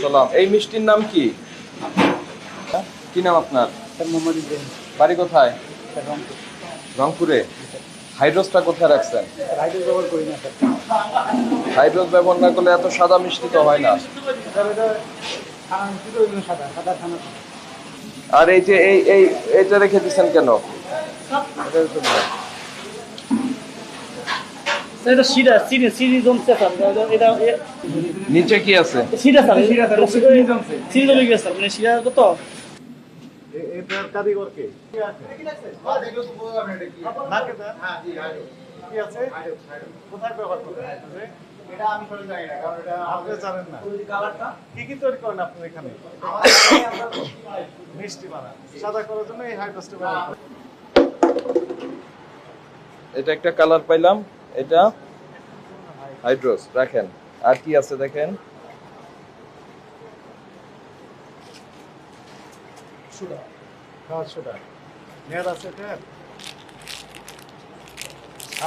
আসসালাম। এই মিষ্টির নাম কি? কি নাম আপনার? বাড়ি কোথায়? রংপুরে। হাইড্রোসটা কোথায় রাখছেন? হাইড্রোস ব্যবহার না করলে এত সাদা মিষ্টি তো হয় না। আর এই যে এইটা রেখে দিচ্ছেন কেন? নিচে কি আছে? এটার কারিগর কে? কোথায় ব্যবহার করেন? এটা আমি জানি না, কারণ এটা আপনি জানেন না। কি কি তৈরি করেন আপনি এখানে? মিষ্টি বানান, সাদা করার জন্য এই হাইড্রোসটা ব্যবহার করেন। এটা একটা কালার পাইলাম, এটা হাইড্রোস রাখেন। আর কি আছে দেখেন?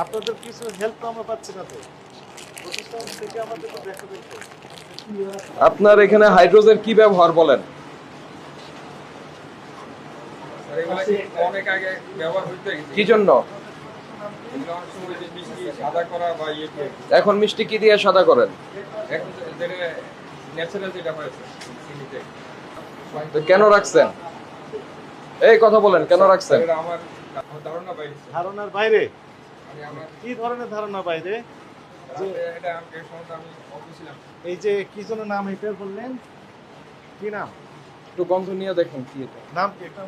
আপনাদের কিছু হেল্প তো আমরা পাচ্ছি না তো, প্রতিষ্ঠান থেকে আমাদের তো দেখা দিচ্ছে। আপনার এখানে হাইড্রোজের কি ব্যবহার বলেন? অনেক আগে ব্যবহার হইতে কি জন্য? সাদা করা বা এখন মিষ্টি কি দিয়ে সাদা করেন? এখন যেটা ন্যাচারাল যেটা হয়েছে চিনিতে। তো কেন রাখছেন? এই কথা বলেন, কেন রাখছেন? এটা আমার ধারণা বাইরে। ধারণার বাইরে? আমার কি ধরনের ধারণা বাইরে? এটা আমাকে সমস্যা আমি অবশ্যই এই যে কি যেন নাম এটা বললেন, কি নাম? একটু গন্ধ নিয়ে দেখেন কি এটা। নাম কি? একটা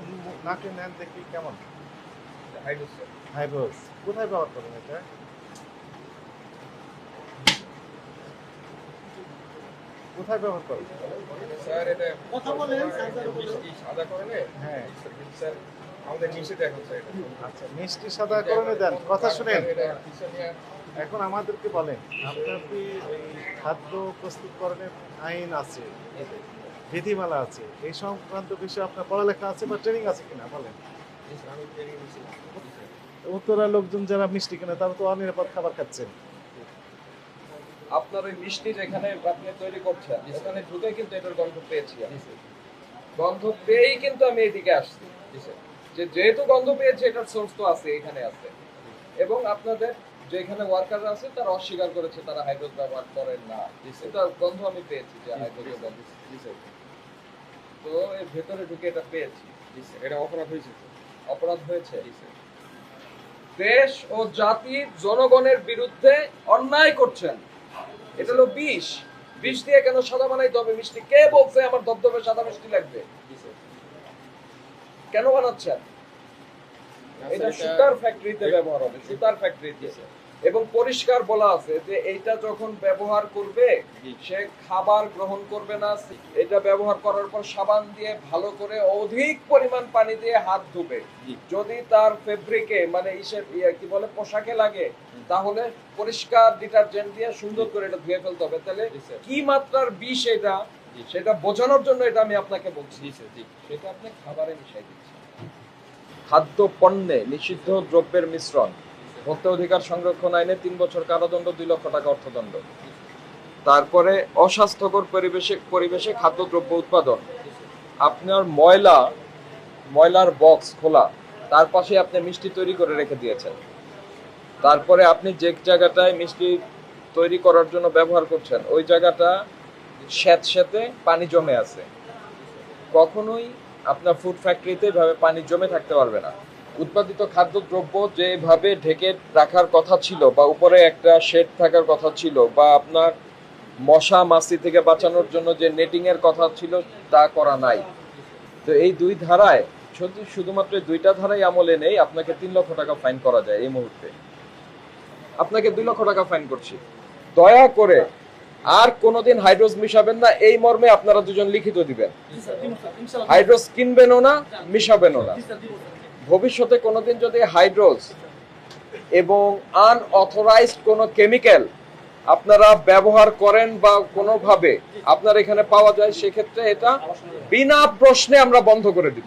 নাকে নেন দেখি কেমন। হাইড্রোস হাইড্রোস কোথায় ব্যবহার করেন এটা? কোথায় ব্যবহার করেন? স্যার এটা কথা বলেন। মিষ্টি সাদা করে নে। হ্যাঁ স্যার আমাদের নিচে দেখো স্যার এটা। আচ্ছা, মিষ্টি সাদা করে দেন। কথা শুনেন, এটা কিসে নিয়ে এখন আমাদেরকে বলেন, আপনার কি এই খাদ্য প্রস্তুতকরণের আইন আছে, বিধিমালা আছে, এই সংক্রান্ত বিষয়ে আপনার পড়ালেখা আছে বা ট্রেনিং আছে কিনা বলেন। আমি ট্রেনিং নিয়েছিলাম। উত্তরা লোকজন যারা মিষ্টি কেনে তারা তো অনিরাপদ খাবার খাচ্ছেন। আপনার ওই মিষ্টি যেখানে আপনি তৈরি করছেন সেখানে ঢুকে কিন্তু এটার গন্ধ পেয়েছি আমি। গন্ধ পেয়েই কিন্তু আমি এদিকে আসছি। যে যেহেতু গন্ধ পেয়েছি, এটার সোর্স তো আছে, এখানে আছে। এবং আপনাদের যেখানে ওয়ার্কাররা আছে তারা অস্বীকার করেছে তারা হাইড্রোজ ব্যবহার করেন না। এটা গন্ধ আমি পেয়েছি যে হাইড্রোজের গন্ধ। তো এর ভেতরে ঢুকে এটা পেয়েছি। এটা অপরাধ হয়েছে। অপরাধ হয়েছে। দেশ ও জাতির জনগণের বিরুদ্ধে অন্যায় করছেন। এটা হলো বিষ। বিষ দিয়ে কেন সাদা বানাইতে হবে মিষ্টি? কে বলছে আমার ধবধবে সাদা মিষ্টি লাগবে? কেন বানাচ্ছেন? এটা সুতার ফ্যাক্টরিতে ব্যবহার হবে, সুতার ফ্যাক্টরিতে। এবং পরিষ্কার বলা আছে যে এইটা যখন ব্যবহার করবে সে খাবার গ্রহণ করবে না। এটা ব্যবহার করার পর সাবান দিয়ে ভালো করে অধিক পরিমাণ পানি দিয়ে হাত ধুবে। যদি তার ফেব্রিকে মানে কি বলে পোশাকে লাগে তাহলে পরিষ্কার ডিটারজেন্ট দিয়ে সুন্দর করে এটা ধুয়ে ফেলতে হবে। তাহলে কি মাত্রার বিষ এটা সেটা বোঝানোর জন্য এটা আমি আপনাকে বলছি। সেটা আপনি খাবারে মিশাই দিচ্ছেন। খাদ্য পণ্যে নিষিদ্ধ দ্রব্যের মিশ্রণ, ভোক্তা অধিকার সংরক্ষণ আইনে 3 বছর কারাদণ্ড, 2 লক্ষ টাকা অর্থদণ্ড। তারপরে অস্বাস্থ্যকর পরিবেশে খাদ্যদ্রব্য উৎপাদন। আপনার ময়লার বক্স খোলা, তার পাশে আপনি মিষ্টি তৈরি করে রেখে দিয়েছেন। তারপরে আপনি যে জায়গাটায় মিষ্টি তৈরি করার জন্য ব্যবহার করছেন ওই জায়গাটা স্যাঁতস্যাঁতে পানি জমে আছে। কখনোই আপনার ফুড ফ্যাক্টরিতে এভাবে পানি জমে থাকতে পারবে না। উৎপাদিত খাদ্যদ্রব্য যেভাবে ঢেকে রাখার কথা ছিল বা উপরে একটা শেড থাকার কথা ছিল বা আপনার মশা মাছি থেকে বাঁচানোর জন্য যে নেটিং এর কথা ছিল তা করা নাই। তো এই দুই ধারায় শুধুমাত্র 2টা ধারাই আমলে নেই, আপনাকে 3 লক্ষ টাকা ফাইন করা যায় এই মুহূর্তে। আপনাকে 2 লক্ষ টাকা ফাইন করছি। দয়া করে আর কোনোদিন হাইড্রোজ মিশাবেন না, এই মর্মে আপনারা দুজন লিখিত দিবেন। হাইড্রোজ কিনবেনও না, মিশাবেনও না। ভবিষ্যতে কোনোদিন যদি হাইড্রোজ এবং আনঅথরাইজড কোনো কেমিক্যাল আপনারা ব্যবহার করেন বা কোনোভাবে আপনার এখানে পাওয়া যায়, সেক্ষেত্রে এটা বিনা প্রশ্নে আমরা বন্ধ করে দিব।